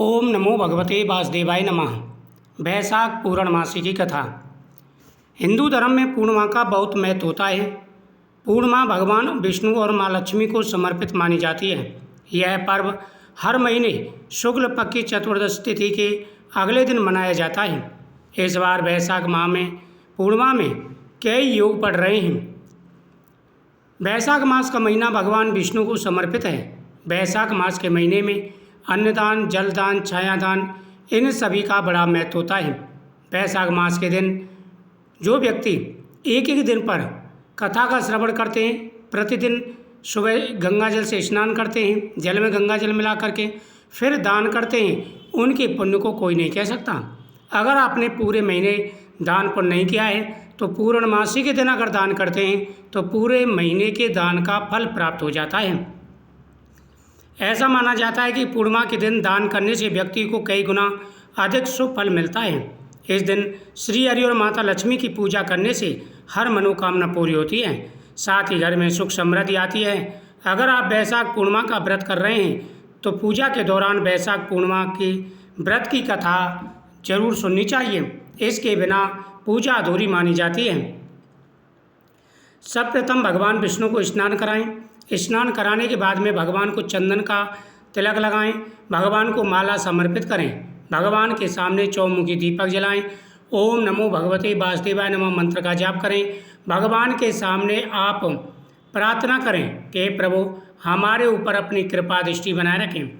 ओम नमो भगवते वासुदेवाय नमः। वैशाख पूर्णमासी की कथा। हिंदू धर्म में पूर्णिमा का बहुत महत्व होता है। पूर्णिमा भगवान विष्णु और माँ लक्ष्मी को समर्पित मानी जाती है। यह पर्व हर महीने शुक्ल पक्ष की चतुर्दशी तिथि के अगले दिन मनाया जाता है। इस बार वैशाख माह में पूर्णिमा में कई योग पड़ रहे हैं। वैशाख मास का महीना भगवान विष्णु को समर्पित है। वैशाख मास के महीने में अन्नदान, जलदान, छायादान इन सभी का बड़ा महत्व होता है। वैशाख मास के दिन जो व्यक्ति एक एक दिन पर कथा का श्रवण करते हैं, प्रतिदिन सुबह गंगा जल से स्नान करते हैं, जल में गंगा जल मिला करके फिर दान करते हैं, उनके पुण्य को कोई नहीं कह सकता। अगर आपने पूरे महीने दान पुण्य नहीं किया है तो पूर्णमासी के दिन अगर दान करते हैं तो पूरे महीने के दान का फल प्राप्त हो जाता है। ऐसा माना जाता है कि पूर्णिमा के दिन दान करने से व्यक्ति को कई गुना अधिक शुभ फल मिलता है। इस दिन श्री हरि और माता लक्ष्मी की पूजा करने से हर मनोकामना पूरी होती है, साथ ही घर में सुख समृद्धि आती है। अगर आप वैशाख पूर्णिमा का व्रत कर रहे हैं तो पूजा के दौरान वैशाख पूर्णिमा की व्रत की कथा जरूर सुननी चाहिए। इसके बिना पूजा अधूरी मानी जाती है। सर्वप्रथम भगवान विष्णु को स्नान कराएं। स्नान कराने के बाद में भगवान को चंदन का तिलक लगाएं। भगवान को माला समर्पित करें। भगवान के सामने चौमुखी दीपक जलाएं। ओम नमो भगवते वासुदेवाय नमः मंत्र का जाप करें। भगवान के सामने आप प्रार्थना करें कि प्रभु हमारे ऊपर अपनी कृपा दृष्टि बनाए रखें।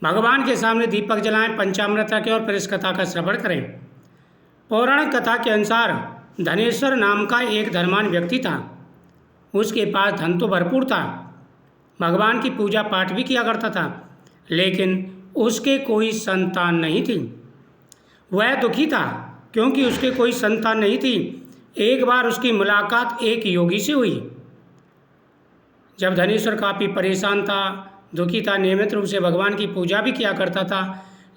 भगवान के सामने दीपक जलाएं, पंचामृत रखें और फिर इस कथा का श्रवण करें। पौराणिक कथा के अनुसार धनेश्वर नाम का एक धनवान व्यक्ति था। उसके पास धन तो भरपूर था, भगवान की पूजा पाठ भी किया करता था, लेकिन उसके कोई संतान नहीं थी। वह दुखी था क्योंकि उसके कोई संतान नहीं थी। एक बार उसकी मुलाकात एक योगी से हुई। जब धनेश्वर काफ़ी परेशान था, दुखी था, नियमित रूप से भगवान की पूजा भी किया करता था,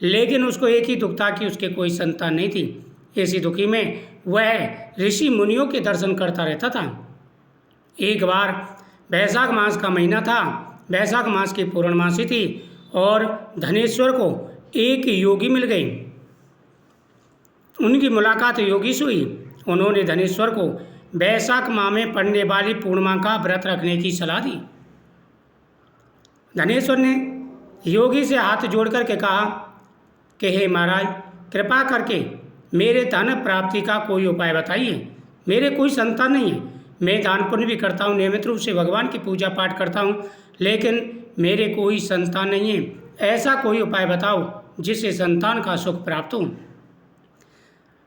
लेकिन उसको एक ही दुख था कि उसके कोई संतान नहीं थी। इसी दुखी में वह ऋषि मुनियों के दर्शन करता रहता था। एक बार वैशाख मास का महीना था, वैशाख मास की पूर्णमासी थी और धनेश्वर को एक योगी मिल गई। उनकी मुलाकात योगी से हुई। उन्होंने धनेश्वर को वैशाख माह में पड़ने वाली पूर्णिमा का व्रत रखने की सलाह दी। धनेश्वर ने योगी से हाथ जोड़ करके कहा कि हे महाराज, कृपा करके मेरे धन प्राप्ति का कोई उपाय बताइए। मेरे कोई संतान नहीं है, मैं दान पुण्य भी करता हूँ, नियमित रूप से भगवान की पूजा पाठ करता हूँ, लेकिन मेरे कोई संतान नहीं है। ऐसा कोई उपाय बताओ जिससे संतान का सुख प्राप्त हो।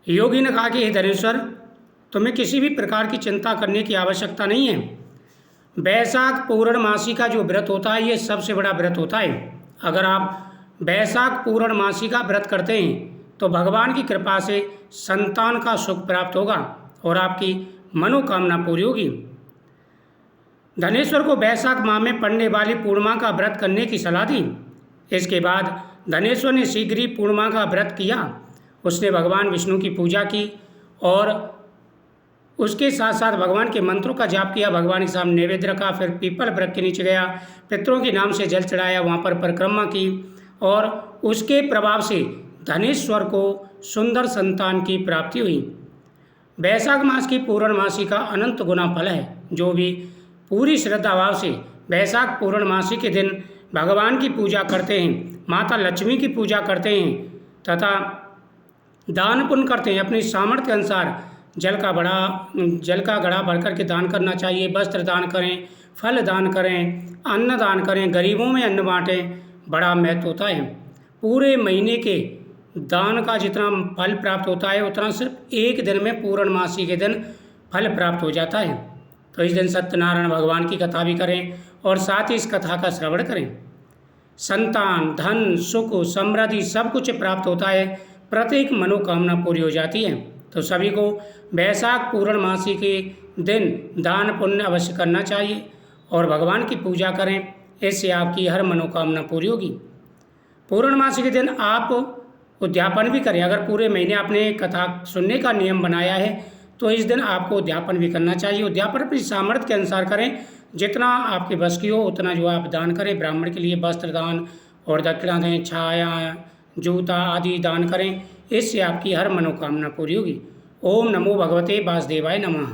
योगी ने कहा कि हे धनेश्वर, तुम्हें किसी भी प्रकार की चिंता करने की आवश्यकता नहीं है। वैशाख पूर्णमासी का जो व्रत होता है ये सबसे बड़ा व्रत होता है। अगर आप वैशाख पूर्णमासी का व्रत करते हैं तो भगवान की कृपा से संतान का सुख प्राप्त होगा और आपकी मनोकामना पूरी होगी। धनेश्वर को वैशाख माह में पड़ने वाली पूर्णिमा का व्रत करने की सलाह दी। इसके बाद धनेश्वर ने शीघ्र ही पूर्णिमा का व्रत किया। उसने भगवान विष्णु की पूजा की और उसके साथ साथ भगवान के मंत्रों का जाप किया। भगवान के सामने नैवेद्य रखा, फिर पीपल वृक्ष के नीचे गया, पितरों के नाम से जल चढ़ाया, वहाँ पर परिक्रमा की और उसके प्रभाव से धनेश्वर को सुंदर संतान की प्राप्ति हुई। वैशाख मास की पूर्णमासी का अनंत गुना फल है। जो भी पूरी श्रद्धा भाव से वैशाख पूर्णमासी के दिन भगवान की पूजा करते हैं, माता लक्ष्मी की पूजा करते हैं तथा दान पुण्य करते हैं, अपनी सामर्थ्य अनुसार जल का घड़ा भर करके दान करना चाहिए। वस्त्र दान करें, फल दान करें, अन्न दान करें, गरीबों में अन्न बांटें, बड़ा महत्व होता है। पूरे महीने के दान का जितना फल प्राप्त होता है उतना सिर्फ एक दिन में पूर्णमासी के दिन फल प्राप्त हो जाता है। तो इस दिन सत्यनारायण भगवान की कथा भी करें और साथ ही इस कथा का श्रवण करें। संतान, धन, सुख, समृद्धि सब कुछ प्राप्त होता है, प्रत्येक मनोकामना पूरी हो जाती है। तो सभी को वैशाख पूर्णमासी के दिन दान पुण्य अवश्य करना चाहिए और भगवान की पूजा करें, इससे आपकी हर मनोकामना पूरी होगी। पूर्णमासी के दिन आप उद्यापन भी करें। अगर पूरे महीने आपने कथा सुनने का नियम बनाया है तो इस दिन आपको उद्यापन भी करना चाहिए। उद्यापन अपनी सामर्थ्य के अनुसार करें, जितना आपके बस की हो उतना जो आप दान करें। ब्राह्मण के लिए वस्त्र दान और दक्षिणा दें, छाया, जूता आदि दान करें। इससे आपकी हर मनोकामना पूरी होगी। ओम नमो भगवते वासुदेवाय नमः।